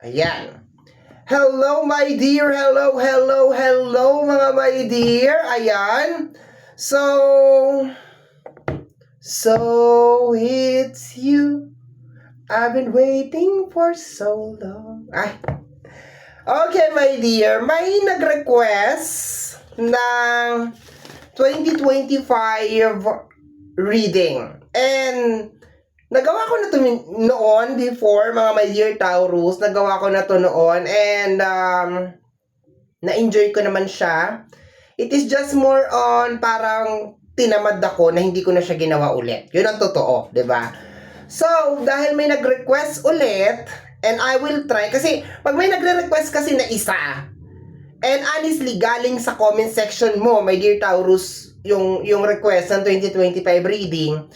Ayan. Hello, my dear. Hello, hello, hello, mga my dear. Ayan. So it's you. I've been waiting for so long. Ay. Okay, my dear. May nag-request ng 2025 reading. And nagawa ko na to noon before, mga my dear Taurus. Nagawa ko na to noon. And na-enjoy ko naman siya. It is just more on parang tinamad ako na hindi ko na siya ginawa ulit. Yun ang totoo, 'di ba? So, dahil may nag-request ulit, and I will try, kasi pag may nagre-request kasi na isa, and honestly, galing sa comment section mo, my dear Taurus, yung request ng 2025 reading,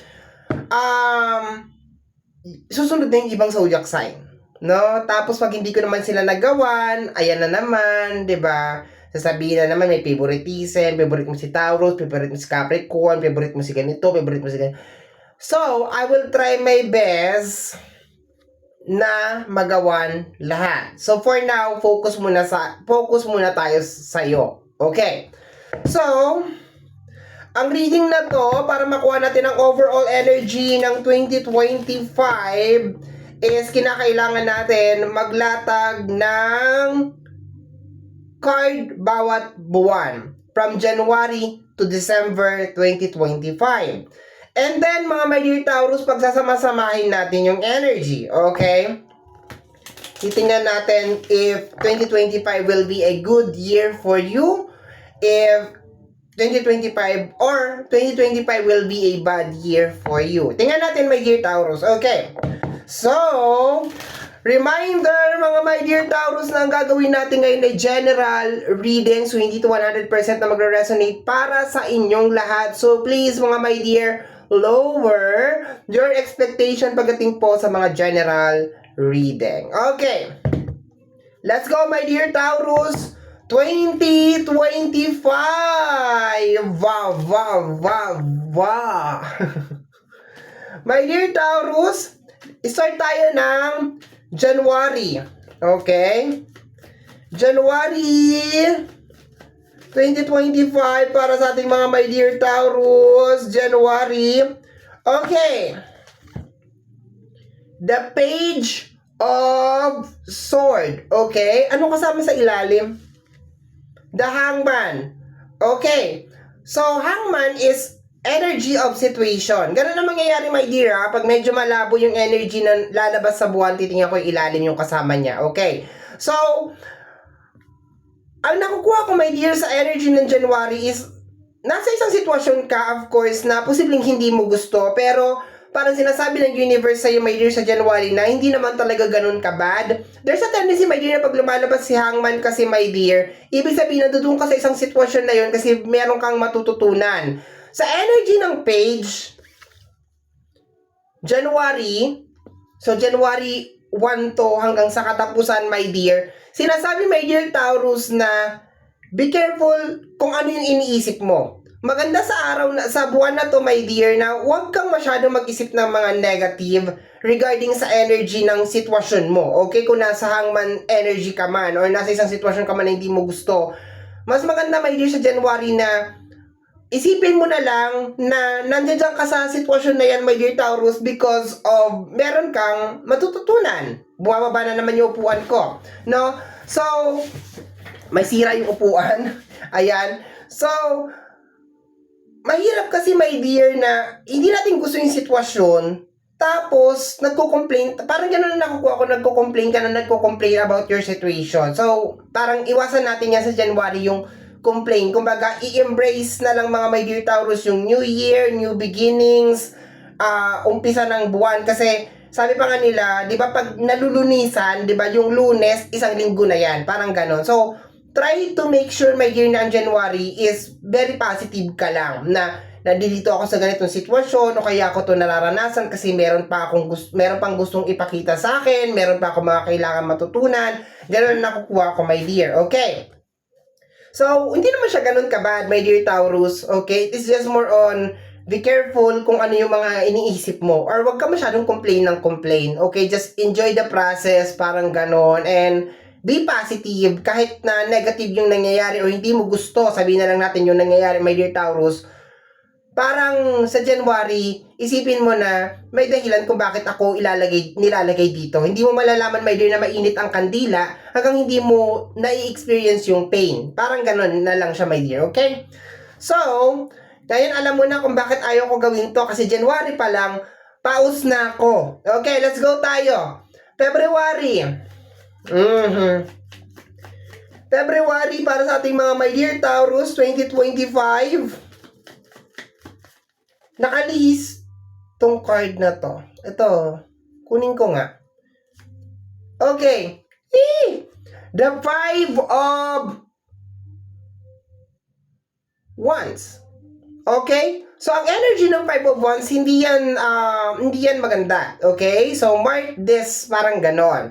susunod na yung ibang zodiac sign. No? Tapos pag hindi ko naman sila nagawan, ayan na naman, 'di ba? Sasabihin na naman may favoritism, favorite mo si Taurus, favorite mo si Capricorn, favorite mo si ganito, favorite mo si ganito. So, I will try my best na magawan lahat. So, for now, focus muna tayo sa iyo. Okay. So, ang reading na to, para makuha natin ang overall energy ng 2025, is kinakailangan natin maglatag ng card bawat buwan from January to December 2025. And then, mga my dear Taurus, pagsasama-samahin natin yung energy, okay? Titingnan natin if 2025 will be a good year for you, if 2025 or 2025 will be a bad year for you. Tingnan natin, my dear Taurus, okay? So, reminder, mga my dear Taurus, na ang gagawin natin ngayon ay general reading, so hindi to 100% na magre-resonate para sa inyong lahat. So, please, mga my dear, lower your expectation pagdating po sa mga general reading. Okay. Let's go, my dear Taurus. 2025. Wow. My dear Taurus, start tayo ng January. Okay? January 2025 para sa ating mga my dear Taurus. January. Okay. The Page of Sword. Okay. Ano kasama sa ilalim? The Hangman. Okay. So, Hangman is energy of situation. Ganun ang mangyayari, my dear, ha? Pag medyo malabo yung energy na lalabas sa buwan, titingnan ko yung ilalim yung kasama niya. Okay. So, ang nakukuha ko, my dear, sa energy ng January is nasa isang sitwasyon ka, of course, na posibleng hindi mo gusto, pero parang sinasabi ng universe sa'yo, my dear, sa January na hindi naman talaga ganun ka-bad. There's a tendency, my dear, na pag lumalabas si Hangman kasi, my dear, ibig sabihin na doon ka sa isang sitwasyon na yun kasi meron kang matututunan. Sa energy ng page, January, so January 1 to hanggang sa katapusan, my dear, sinasabi, my dear Taurus, na be careful kung ano yung iniisip mo. Maganda sa araw na, sa buwan na to, my dear, na huwag kang masyadong mag-isip ng mga negative regarding sa energy ng sitwasyon mo. Okay, kung nasa Hangman energy ka man or nasa isang sitwasyon ka man na hindi mo gusto, mas maganda, my dear, sa January na isipin mo na lang na nandiyan ka sa sitwasyon na yan, my dear Taurus, because of meron kang matututunan. Bumababa na naman yung upuan ko, no? So, may sira yung upuan. Ayan. So, mahirap kasi, my dear, na hindi natin gusto yung sitwasyon, tapos nagko-complain, parang gano'n na nakukuha ko, nagko-complain about your situation. So, parang iwasan natin yan sa January, yung complain. Kumbaga, i-embrace na lang, mga my dear Taurus, yung new year, new beginnings, umpisa ng buwan. Kasi, sabi pa nga nila, di ba, pag nalulunisan, di ba, yung Lunes, isang linggo na yan. Parang ganon. So, try to make sure, my dear, na ang January is very positive ka lang. Na nandito ako sa ganitong sitwasyon, o kaya ako to nararanasan kasi meron pang gustong ipakita sa akin, meron pa ako mga kailangan matutunan. Ganon na nakukuha ko, my dear. Okay. So, hindi naman siya ganun ka-bad, my dear Taurus, okay? It is just more on be careful kung ano yung mga iniisip mo. Or wag ka masyadong complain ng complain. Okay, just enjoy the process, parang ganon. And be positive kahit na negative yung nangyayari o hindi mo gusto, sabihin na lang natin yung nangyayari, my dear Taurus. Parang sa January, isipin mo na may dahilan kung bakit ako nilalagay dito. Hindi mo malalaman, my dear, na mainit ang kandila hanggang hindi mo na-experience yung pain. Parang ganon na lang siya, my dear, okay? So, ngayon alam mo na kung bakit ayaw ko gawin to kasi January pa lang, paus na ako. Okay, let's go tayo. February. February para sa ating mga my dear Taurus 2025. Nakalihis tong card na to. Ito, kunin ko nga. Okay. The Five of Wands. Okay? So, ang energy ng Five of Wands, hindi yan maganda. Okay? So, mark this parang ganon.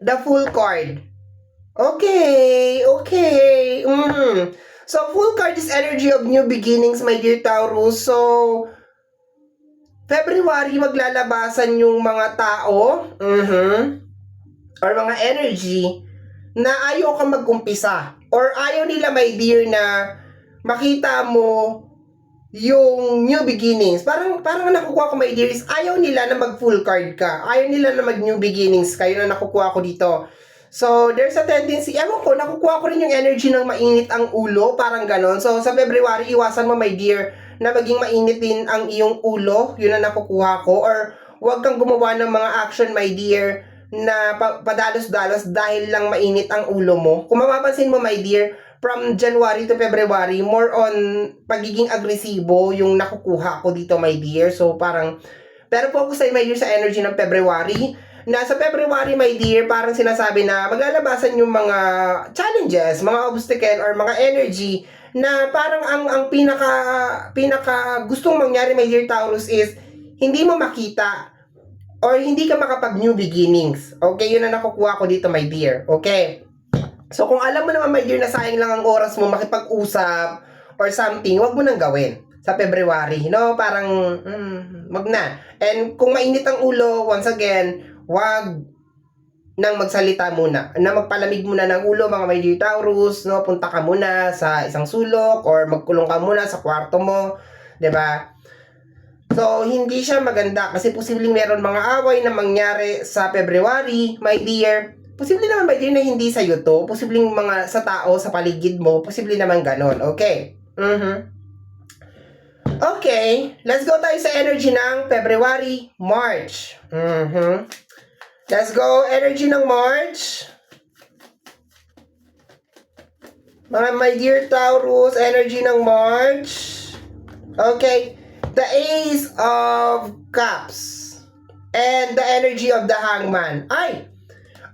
The Full card. Okay. So, Full card is energy of new beginnings, my dear Taurus. So, February, maglalabasan yung mga tao, or mga energy, na ayaw ka mag-umpisa. Or ayaw nila, my dear, na makita mo yung new beginnings. Parang nakukuha ko, my dear, is ayaw nila na mag-full card ka. Ayaw nila na mag-new beginnings ka. Yun na nakukuha ko dito. So, there's a tendency, ewan ko, nakukuha ko rin yung energy ng mainit ang ulo, parang ganon. So, sa February, iwasan mo, my dear, na maging mainit din ang iyong ulo. Yun na nakukuha ko. Or, huwag kang gumawa ng mga action, my dear, na padalos-dalos dahil lang mainit ang ulo mo. Kung mapapansin mo, my dear, from January to February, more on pagiging agresibo yung nakukuha ko dito, my dear. So, parang, pero focus tayo, my dear, sa energy ng February. Nasa February, my dear, parang sinasabi na maglalabasan yung mga challenges, mga obstacle, or mga energy na parang ang pinaka gustong mangyari, my dear Taurus, is hindi mo makita or hindi ka makapag new beginnings. Okay, yun na nakukuha ko dito, my dear. Okay. So, kung alam mo naman, my dear, na sayang lang ang oras mo makipag-usap or something, wag mo nang gawin sa February. No? Parang, wag na. And kung mainit ang ulo, once again, wag nang magsalita muna. Na magpalamig muna ng ulo, mga my dear Taurus, no? Punta ka muna sa isang sulok or magkulong ka muna sa kwarto mo, 'di ba? So, hindi siya maganda kasi posibleng meron mga away na mangyari sa February, my dear. Posible naman, my dear, na hindi sa iyo to. Posibleng mga sa tao, sa paligid mo. Posible naman ganon. Okay? Okay. Let's go tayo sa energy ng February, March. Let's go. Energy ng March. Mga my dear Taurus, energy ng March. Okay. The Ace of Cups. And the energy of the Hangman. Ay!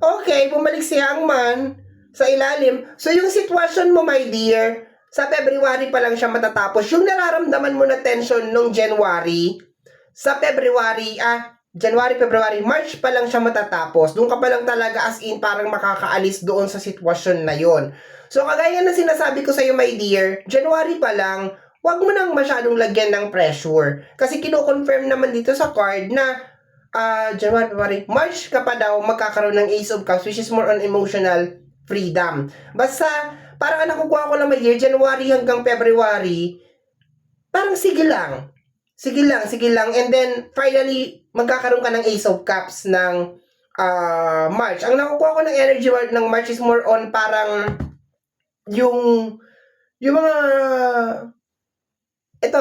Okay, bumalik si Hangman sa ilalim. So, yung sitwasyon mo, my dear, sa February pa lang siya matatapos. Yung nararamdaman mo na tension nung January, sa February, January, February, March pa lang siya matatapos. Doon ka pa lang talaga as in parang makakaalis doon sa sitwasyon na yon. So, kagaya na sinasabi ko sa iyo, my dear, January pa lang, wag mo nang masyadong lagyan ng pressure. Kasi kino-confirm naman dito sa card na January, February, March ka pa daw magkakaroon ng Ace of Cups, which is more on emotional freedom. Basta, parang nakukuha ko lang, my dear, January hanggang February, parang sige lang. Sige lang. And then, finally, magkakaroon ka ng Ace of Cups ng March. Ang nakukuha ko ng energy ng March is more on parang yung mga ito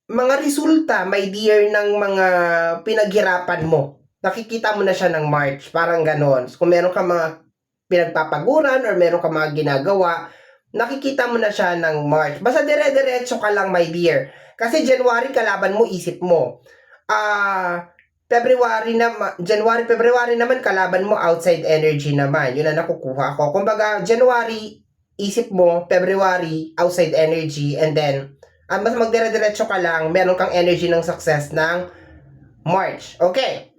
mga resulta, my dear, ng mga pinaghirapan mo. Nakikita mo na siya ng March, parang ganon. So, kung meron ka mga pinagpapaguran or meron ka mga ginagawa, nakikita mo na siya ng March. Basta dire-diretso ka lang, my dear. Kasi January, kalaban mo, isip mo. January, February naman, kalaban mo, outside energy naman. Yun na nakukuha ko. Kumbaga, January, isip mo, February, outside energy, and then, mas magdire-diretso ka lang, meron kang energy ng success ng March. Okay.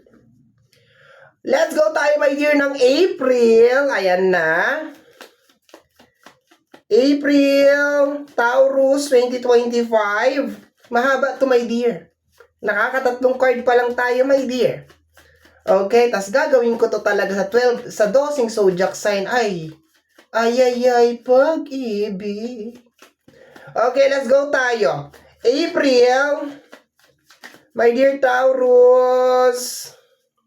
Let's go tayo, my dear, ng April. Ayan na. April, Taurus 2025. Mahaba to, my dear. Nakakatatlong card pa lang tayo, my dear. Okay, tas gagawin ko to talaga sa 12 zodiac sign. Ay, pag-ibig. Okay, let's go tayo. April, my dear Taurus.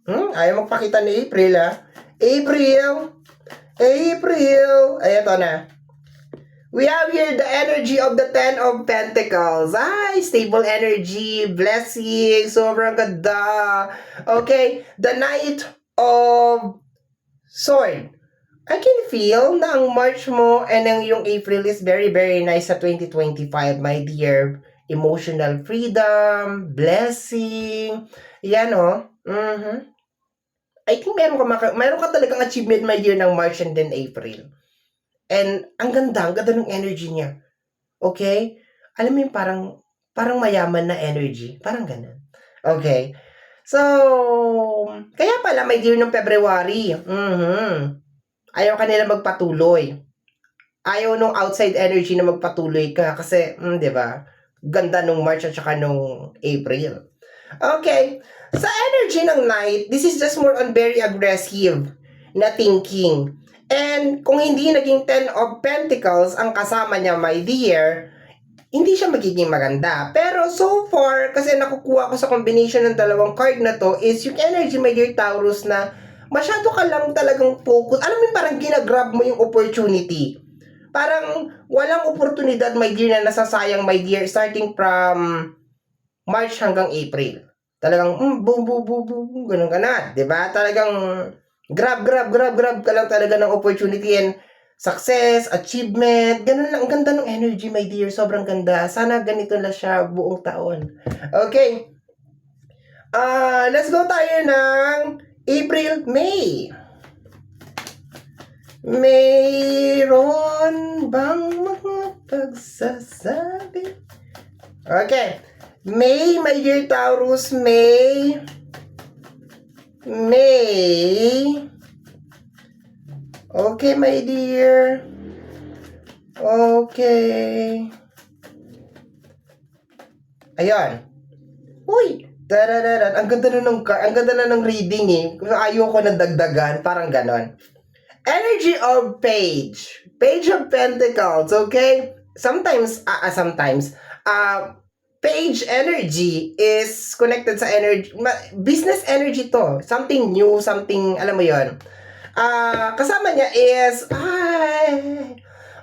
Ayaw magpakita ni April, ha? April. Ayan to na. We have here the energy of the Ten of Pentacles. Ay, stable energy, blessing, sobrang ganda. Okay, the Knight of Sword. I can feel na ang March mo and ang yung April is very, very nice sa 2025, my dear. Emotional freedom, blessing. Yan, oh. I think meron ka talagang achievement, my dear, ng March and then April. And ang ganda ng energy niya. Okay? Alam mo yung parang mayaman na energy. Parang ganun. Okay? So, kaya pala, my dear, nung February, ayaw ka nila magpatuloy. Ayaw nung outside energy na magpatuloy ka. Kasi, di ba? Ganda nung March at saka nung April. Okay. Sa energy ng night, this is just more on very aggressive na thinking. And kung hindi naging Ten of Pentacles ang kasama niya, my dear, hindi siya magiging maganda. Pero so far, kasi nakukuha ko sa combination ng dalawang card na to, is yung energy, my dear Taurus, na masyado ka lang talagang focus. Alam mo, parang ginagrab mo yung opportunity. Parang walang oportunidad, my dear, na nasasayang, my dear, starting from March hanggang April. Talagang, boom, ganun ka na. Diba? Talagang, grab ka lang talaga ng opportunity and success, achievement. Ganun lang. Ang ganda ng energy, my dear. Sobrang ganda. Sana ganito na siya buong taon. Okay. Let's go tayo ng April, May. Mayroon bang mga pagsasabi? Okay. May, my dear Taurus, May. Okay, my dear. Okay. Ayan. Uy! Tarararan. Ang ganda na ng reading eh. Ayaw ko na dagdagan. Parang ganon. Energy of Page. Page of Pentacles, okay? Sometimes, Page energy is connected sa energy, business energy to. Something new, something, alam mo yon. Kasama niya is,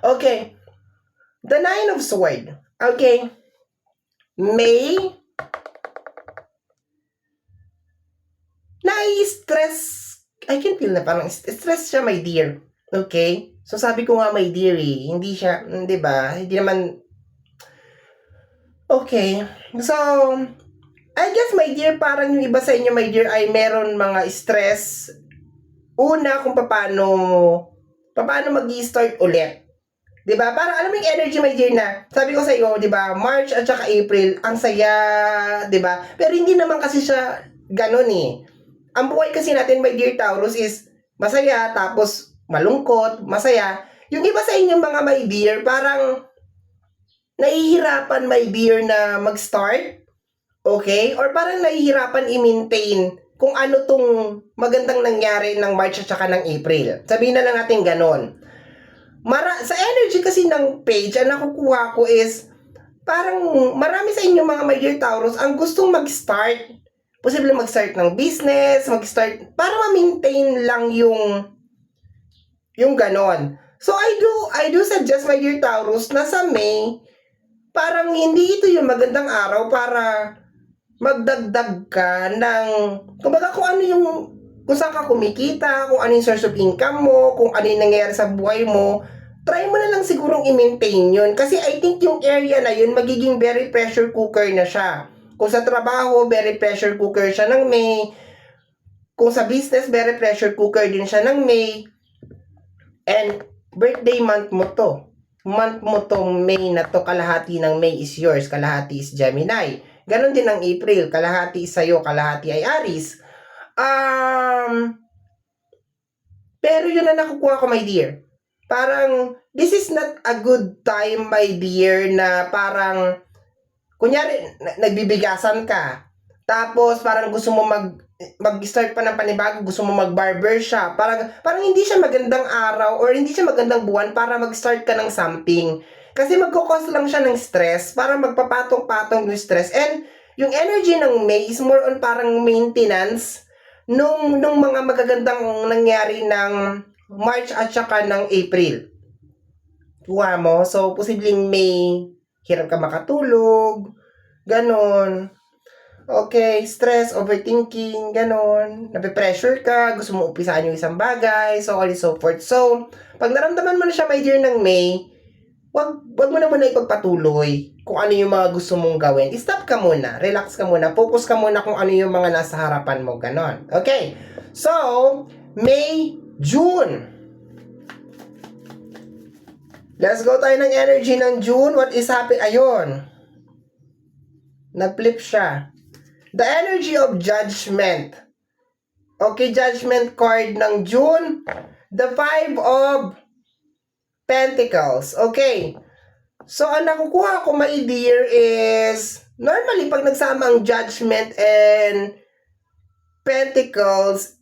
okay, the Nine of Swords. Okay, May, nai-stress, I can feel na parang stress siya, my dear. Okay? So, sabi ko nga, my dear, hindi siya, di ba? Hindi naman, okay. So, I guess, my dear, parang yung iba sa inyo, my dear, ay meron mga stress. Una, kung paano mag-i-start ulit. Diba? Parang alam mo yung energy, my dear, na sabi ko sa iyo, diba, March at saka April, ang saya, diba? Pero hindi naman kasi siya ganun eh. Ang buhay kasi natin, my dear Taurus, is masaya, tapos malungkot, masaya. Yung iba sa inyo, mga my dear, parang nahihirapan, my dear, na mag-start. Okay? Or parang nahihirapan i-maintain kung ano tong magandang nangyari ng March at saka ng April. Sabihin na lang natin ganon. Sa energy kasi ng page, ang nakukuha ko is, parang marami sa inyo mga my dear Taurus ang gustong mag-start. Posible mag-start ng business, mag-start, para ma-maintain lang yung ganon. So, I do suggest, my dear Taurus, na sa May, parang hindi ito yung magandang araw para magdagdag ka ng, kumbaga kung saan ka kumikita, kung ano yung source of income mo, kung ano yung nangyayari sa buhay mo, try mo na lang sigurong i-maintain yun. Kasi I think yung area na yun, magiging very pressure cooker na siya. Kung sa trabaho, very pressure cooker siya ng May. Kung sa business, very pressure cooker din siya ng May. And birthday month mo to. Month mo tong May na to, kalahati ng May is yours, kalahati is Gemini. Ganon din ang April, kalahati sa'yo, kalahati ay Aries. Pero yun na nakukuha ko, my dear. Parang, this is not a good time, my dear, na parang, kunyari, nagbibigasan ka. Tapos, parang gusto mo mag-start pa ng panibago, gusto mo mag-barber shop. Parang hindi siya magandang araw or hindi siya magandang buwan para mag-start ka ng something. Kasi magkukos lang siya ng stress, parang magpapatong-patong yung stress. And, yung energy ng May is more on parang maintenance nung mga magagandang nangyari ng March at saka ng April. Kuha mo. So, posibleng May, hirap ka makatulog, ganon. Okay, stress, overthinking, ganon. Nape-pressure ka, gusto mo umpisahan yung isang bagay, so on and so forth. So, pag naramdaman mo na siya, my dear, ng May, wag mo na muna ipagpatuloy kung ano yung mga gusto mong gawin. Stop ka muna, relax ka muna, focus ka muna kung ano yung mga nasa harapan mo, ganon. Okay, so, May, June. Let's go tayo ng energy ng June. What is happening? Ayun. Nag-flip siya. The energy of judgment. Okay, judgment card ng June. The 5 of Pentacles. Okay. So, ang nakukuha ko, my dear, is normally, pag nagsama ang judgment and Pentacles,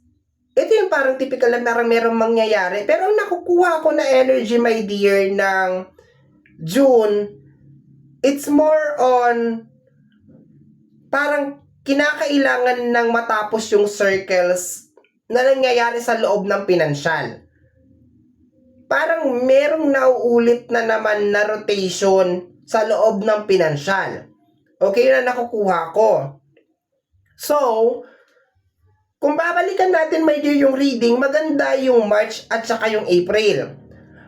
ito yung parang typical na merong mangyayari. Pero ang nakukuha ko na energy, my dear, ng June, it's more on parang kinakailangan ng matapos yung circles na nangyayari sa loob ng pinansyal. Parang merong nauulit na naman na rotation sa loob ng pinansyal. Okay, yun na nakukuha ko. So, kung babalikan natin, my dear, yung reading, maganda yung March at saka yung April.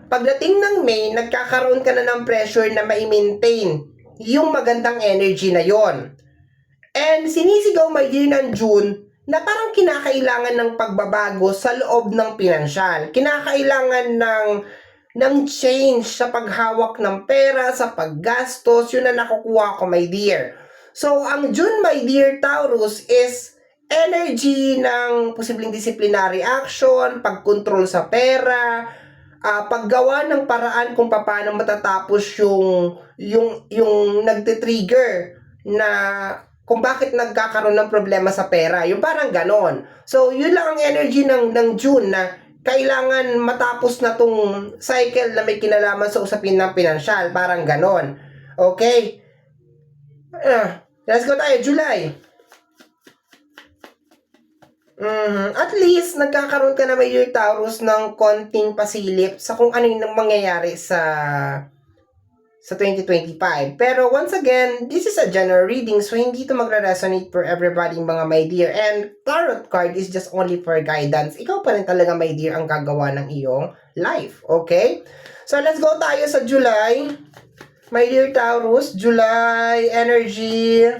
Pagdating ng May, nagkakaroon ka na ng pressure na ma-maintain yung magandang energy na yon. And sinisigaw, my dear, ng June, na parang kinakailangan ng pagbabago sa loob ng pinansyal. Kinakailangan ng change sa paghawak ng pera, sa paggastos, yun na nakukuha ko, my dear. So, ang June, my dear Taurus, is energy ng posibleng disciplinary action, pagkontrol sa pera, paggawa ng paraan kung paano matatapos yung nagte-trigger na kung bakit nagkakaroon ng problema sa pera. Yung parang ganon. So, yun lang ang energy ng June na kailangan matapos na tong cycle na may kinalaman sa usapin ng pinansyal. Parang ganon. Okay? Let's go tayo. July. At least, nagkakaroon ka na, my dear Taurus, ng konting pasilip sa kung ano yung mangyayari sa 2025. Pero once again, this is a general reading, so hindi to magre-resonate for everybody, mga my dear. And tarot card is just only for guidance. Ikaw pa rin talaga, my dear, ang gagawa ng iyong life. Okay? So, let's go tayo sa July. My dear Taurus, July energy.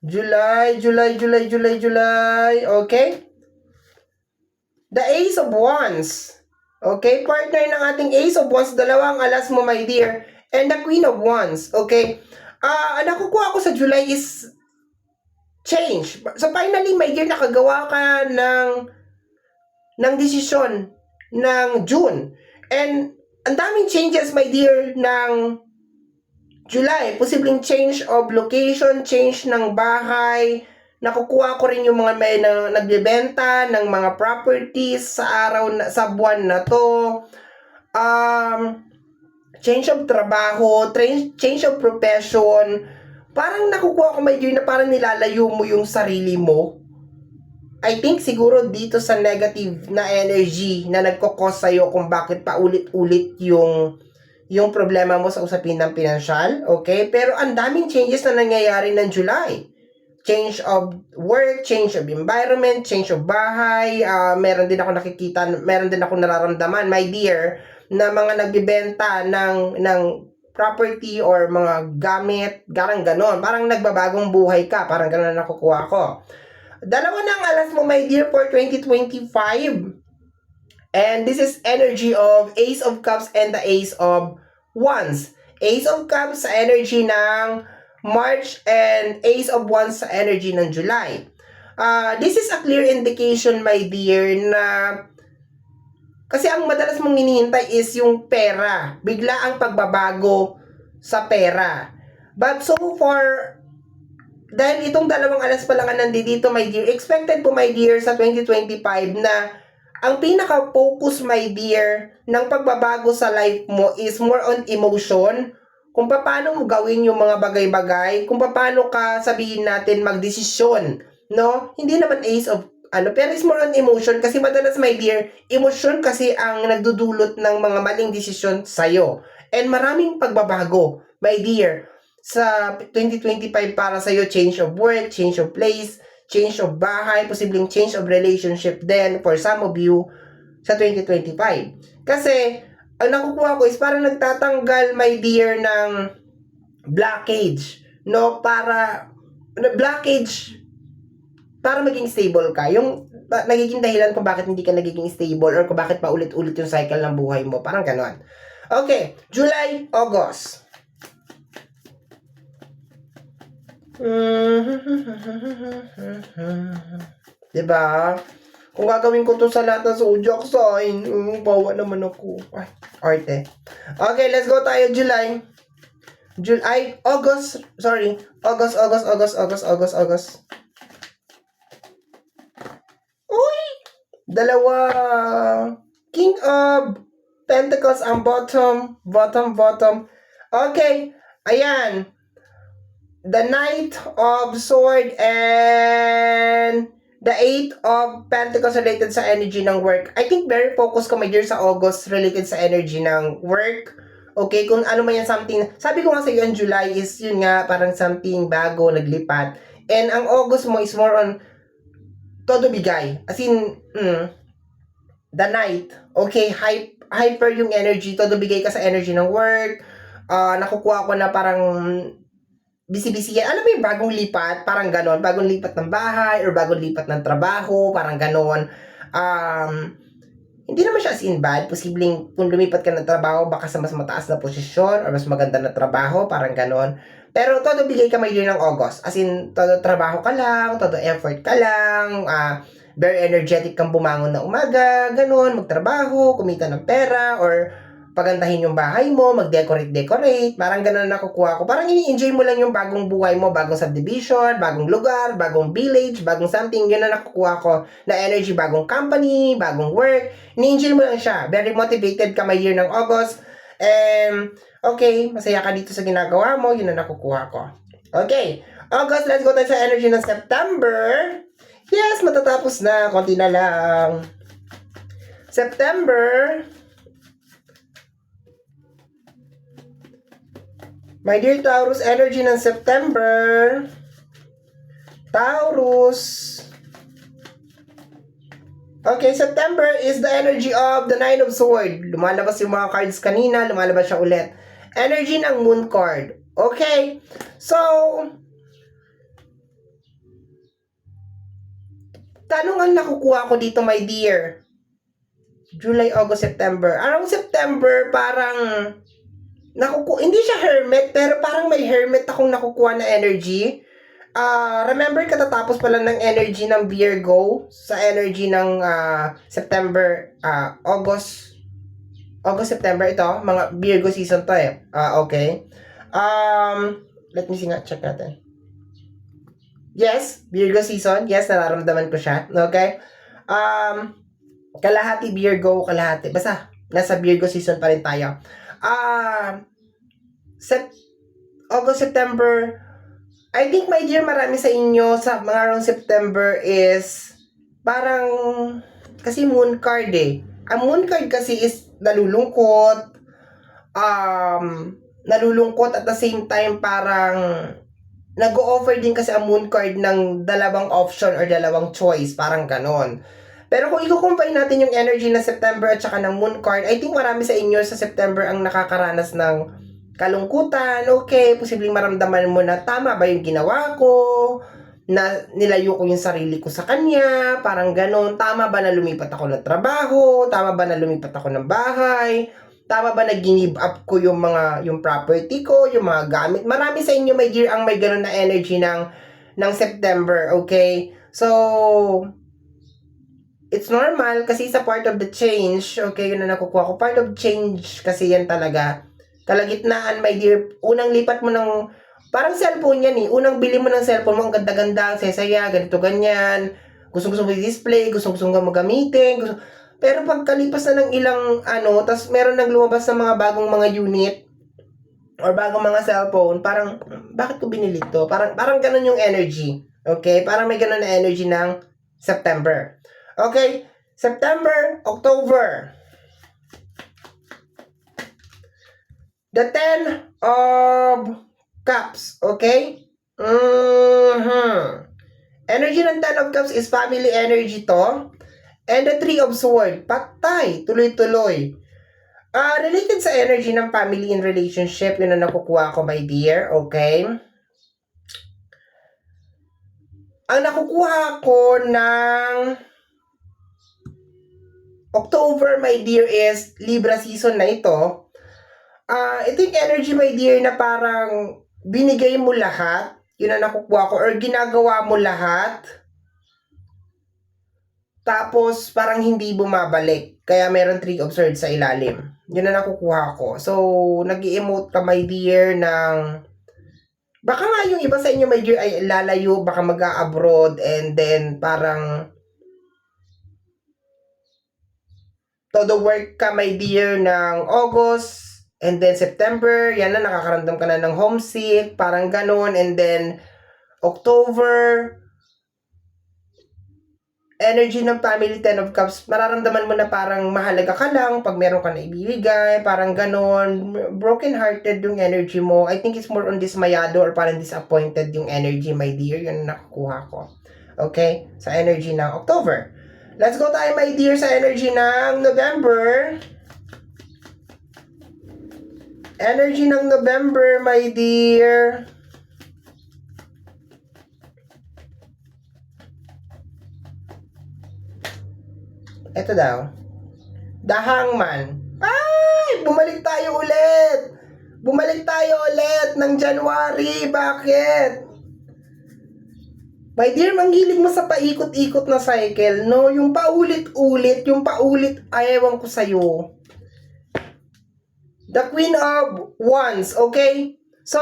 July. Okay? The Ace of Wands. Okay? Partner ng ating Ace of Wands, dalawang alas mo, my dear. And the Queen of Wands. Okay? Ang nakukuha ko sa July is change. So, finally, my dear, nakagawa ka ng desisyon ng June. And ang daming changes, my dear, ng July, posibleng change of location, change ng bahay. Nakukuha ko rin yung mga may nagbebenta ng mga properties sa sa buwan na to. Change of trabaho, change of profession. Parang nakukuha ko, my dear, na parang nilalayo mo yung sarili mo. I think siguro dito sa negative na energy na nagkukos sa'yo kung bakit paulit-ulit yung problema mo sa usapin ng pinansyal, okay? Pero ang daming changes na nangyayari ng July. Change of work, change of environment, change of bahay, meron din ako nararamdaman, my dear, na mga nagbibenta ng property or mga gamit, garang ganon. Parang nagbabagong buhay ka, parang ganon na nakukuha ko. Dalawa ng alas mo, my dear, for 2025. And this is energy of Ace of Cups and the Ace of Wands. Ace of Cups sa energy ng March and Ace of Wands sa energy ng July. This is a clear indication, my dear, na kasi ang madalas mong hinihintay is yung pera. Bigla ang pagbabago sa pera. But so far, dahil itong 2 alas pa lang nandito, my dear, expected po, my dear, sa 2025 na ang pinaka-focus, my dear, ng pagbabago sa life mo is more on emotion. Kung paano mo gawin yung mga bagay-bagay, kung paano ka, sabihin natin, magdesisyon, no? Hindi naman ace of pero is more on emotion kasi madalas, my dear, emotion kasi ang nagdudulot ng mga maling desisyon sa'yo. And maraming pagbabago, my dear, sa 2025 para sa'yo, change of work, change of place, change of bahay, posibleng change of relationship then for some of you sa 2025. Kasi, ang nakukuha ko is parang nagtatanggal, my dear, ng blockage, no? Blockage para maging stable ka. Yung nagiging dahilan kung bakit hindi ka nagiging stable or kung bakit paulit-ulit yung cycle ng buhay mo. Parang ganon. Okay, July, August. Diba? Kung gagawin ko to sa lahat ng zodiac sign, bawa naman ako. Ay, arte. Okay, let's go tayo, July. August. Sorry. August. Dalawa. King of Pentacles ang bottom. Okay. Ayan. The Knight of Sword and the Eight of Pentacles related sa energy ng work. I think very focused ka, my dear, sa August related sa energy ng work. Okay, kung ano man yan, something. Sabi ko nga sa iyo, in July is yun nga, parang something bago, naglipat. And ang August mo is more on todo bigay. As in, the night. Okay, hyper yung energy. Todo bigay ka sa energy ng work. Nakukuha ko na parang busy-busy yan. Alam mo yung bagong lipat? Parang ganon. Bagong lipat ng bahay or bagong lipat ng trabaho. Parang ganon. Hindi naman siya as in bad. Posibleng kung lumipat ka ng trabaho, baka sa mas mataas na posisyon or mas maganda na trabaho. Parang ganon. Pero todo bigay ka may year ng August. As in, todo trabaho ka lang, todo effort ka lang, very energetic kang bumangon na umaga, ganun, magtrabaho, kumita ng pera, or pagandahin yung bahay mo, mag-decorate, parang ganun na nakukuha ko. Parang ini-enjoy mo lang yung bagong buhay mo, bagong subdivision, bagong lugar, bagong village, bagong something, yun na nakukuha ko na energy, bagong company, bagong work, ini-enjoy mo lang siya. Very motivated ka may year ng August, okay, masaya ka dito sa ginagawa mo, yun na nakukuha ko. Okay, August, let's go tayo sa energy ng September. Yes, matatapos na, konti na lang. September. My dear Taurus, energy ng September. Taurus. Okay, September is the energy of the Nine of Swords. Lumalabas yung mga cards kanina, lumalabas siya ulit. Energy ng Moon card. Okay? So, tanong ang nakukuha ko dito, my dear. July, August, September. Around September, parang hindi siya hermit, pero parang may hermit akong nakukuha na energy. Remember, katatapos pa lang ng energy ng Virgo sa energy ng September, August, September ito, mga Virgo season to eh. Okay. Let me see nga, check natin. Yes, Virgo season. Yes, nararamdaman ko siya. Okay. Kalahati Virgo, kalahati. Basta, nasa Virgo season pa rin tayo. August, September, I think, my dear, marami sa inyo sa mga around September is parang kasi moon card eh. Ang moon card kasi is nalulungkot at the same time parang nag-o-offer din kasi ang moon card ng dalawang option or dalawang choice, parang ganon. Pero kung i-combine natin yung energy ng September at saka ng moon card, I think marami sa inyo sa September ang nakakaranas ng kalungkutan. Okay, posibleng maramdaman mo na tama ba yung ginawa ko, na nilayo ko yung sarili ko sa kanya, parang ganon. Tama ba na lumipat ako ng trabaho? Tama ba na lumipat ako ng bahay? Tama ba na give up ko yung property ko, yung mga gamit? Marami sa inyo, my dear, ang may ganon na energy ng September, okay? So, it's normal kasi isa part of the change. Okay, yun na nakukuha ko. Part of change kasi yan talaga. Kalagitnaan, my dear. Unang lipat mo ng, parang cellphone yan eh. Unang bili mo ng cellphone mo, ang ganda-ganda, ang sesaya, ganito, ganyan. Gusto-gusto mo i-display, gusto-gusto mo gamitin. Pero pagkalipas na ng ilang tas meron nang lumabas ng mga bagong mga unit or bagong mga cellphone, parang, bakit ko binili to? Parang ganun yung energy. Okay? Parang may ganun na energy ng September. Okay? September, October. The 10 of Cups. Okay? Energy ng 10 of Cups is family energy to. And the 3 of Swords, patay, tuloy-tuloy. Related sa energy ng family and relationship, yun ang nakukuha ko, my dear, okay? Ang nakukuha ko ng October, my dear, is Libra season na ito. Ito yung energy, my dear, na parang binigay mo lahat, yun ang nakukuha ko, or ginagawa mo lahat, tapos parang hindi bumabalik. Kaya meron 3 of Swords sa ilalim. Yun na nakukuha ko. So, nag-i-emote ka, my dear, ng baka nga yung iba sa inyo, my dear, ay lalayo, baka mag-a-abroad, and then parang todo work ka, my dear, ng August, and then September, yan na, nakakaramdam ka na ng homesick, parang ganun, and then October, energy ng family 10 of Cups, mararamdaman mo na parang mahalaga ka lang pag meron ka na ibibigay, parang ganon, broken-hearted yung energy mo. I think it's more on dismayado or parang disappointed yung energy, my dear, yun ang nakukuha ko. Okay? Sa energy ng October. Let's go tayo, my dear, sa energy ng November. Energy ng November, my dear. Ito daw. The Hangman. Ay! Bumalik tayo ulit! Bumalik tayo ulit ng January. Bakit? My dear, manghilig mo sa paikot-ikot na cycle, no? Yung paulit-ulit, ayawan ko sa'yo. The Queen of Wands, okay? So,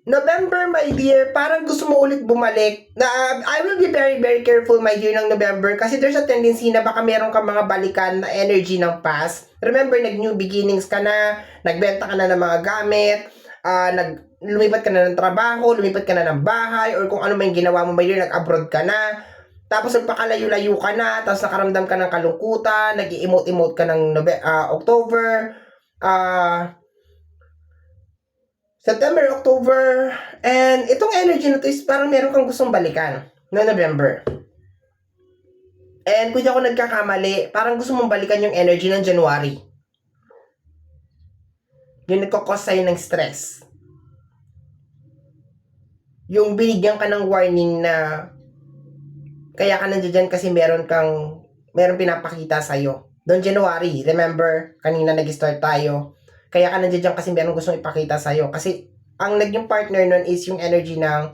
November, my dear, parang gusto mo ulit bumalik. I will be very, very careful, my dear, ng November kasi there's a tendency na baka meron ka mga balikan na energy ng past. Remember, nag-new beginnings ka na, nagbenta ka na ng mga gamit, lumipat ka na ng trabaho, lumipat ka na ng bahay, or kung ano man yung ginawa mo, my dear, nag-abroad ka na. Tapos nagpakalayo-layo ka na, tapos nakaramdam ka ng kalungkutan, nag-i-emote-emote ka ng October, September, October, and itong energy na to is parang meron kang gustong balikan na November. And kung di ako nagkakamali, parang gusto mong balikan yung energy ng January. Yung nagkakos sa'yo ng stress. Yung binigyan ka ng warning na kaya ka nandiyan kasi meron pinapakita sa'yo. Doon January, remember, kanina nag-start tayo. Kaya ka nandiyan kasi meron gustong ipakita sa'yo. Kasi, ang naging partner nun is yung energy ng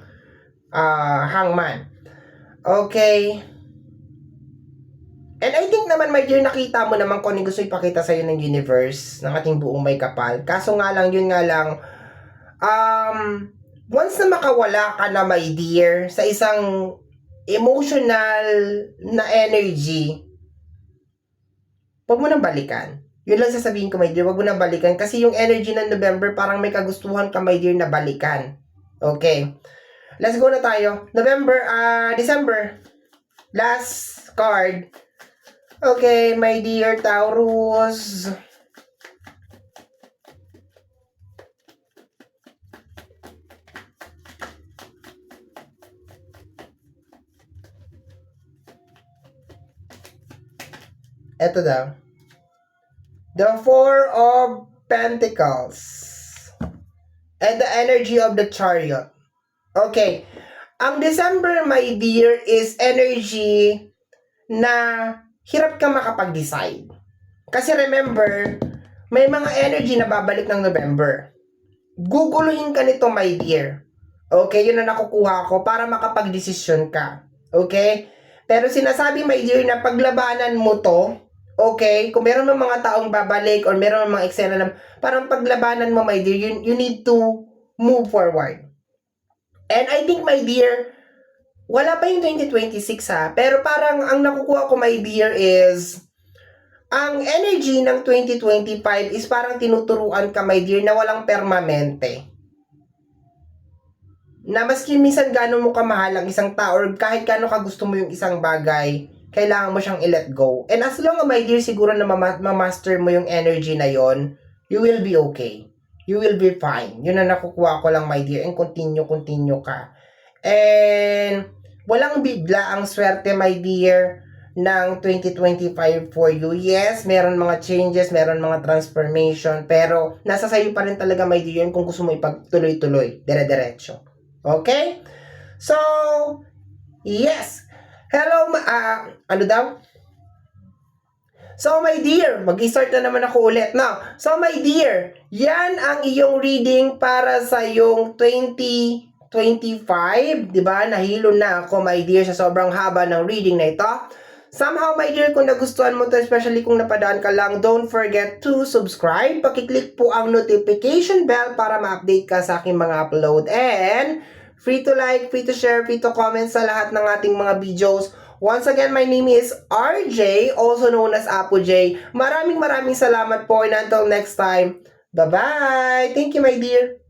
Hangman. Okay. And I think naman, my dear, nakita mo naman kung ano gusto ipakita sa'yo ng universe, ng ating buong may kapal. Kaso nga lang, once na makawala ka na, my dear, sa isang emotional na energy, huwag mo nang balikan. Yun lang sasabihin ko, my dear, wag mo na balikan. Kasi yung energy ng November, parang may kagustuhan ka, my dear, na balikan. Okay. Let's go na tayo. December. Last card. Okay, my dear Taurus. Ito daw. The Four of Pentacles. And the energy of the Chariot. Okay. Ang December, my dear, is energy na hirap ka makapag-decide. Kasi remember, may mga energy na babalik ng November. Guguluhin ka nito, my dear. Okay, yun na nakukuha ko para makapag-desisyon ka. Okay? Pero sinasabi, my dear, na paglabanan mo to, okay? Kung meron ng mga taong babalik or meron ng mga eksena na parang paglabanan mo, my dear, you need to move forward. And I think, my dear, wala pa yung 2026 ha, pero parang ang nakukuha ko, my dear, is ang energy ng 2025 is parang tinuturuan ka, my dear, na walang permanente. Na maski minsan gaano mo kamahal ang isang tao or kahit gaano ka gusto mo yung isang bagay, kailangan mo siyang i-let go. And as long, my dear, siguro na ma-master mo yung energy na yon, you will be okay. You will be fine. Yun na nakukuha ko lang, my dear. And continue ka. And walang bigla ang swerte, my dear, ng 2025 for you. Yes, meron mga changes, meron mga transformation, pero nasa sayo pa rin talaga, my dear, yun kung gusto mo ipagtuloy-tuloy, dire-diretso. Okay? So, yes. Hello, ano daw? So, my dear, mag-start na naman ako ulit, no? So, my dear, yan ang iyong reading para sa yung 2025, di ba? Nahilo na ako, my dear, sa sobrang haba ng reading na ito. Somehow, my dear, kung nagustuhan mo to, especially kung napadaan ka lang, don't forget to subscribe. Pakiclick po ang notification bell para ma-update ka sa aking mga upload. And free to like, free to share, free to comment sa lahat ng ating mga videos. Once again, my name is RJ, also known as Apo J. Maraming salamat po, and until next time, bye-bye! Thank you, my dear!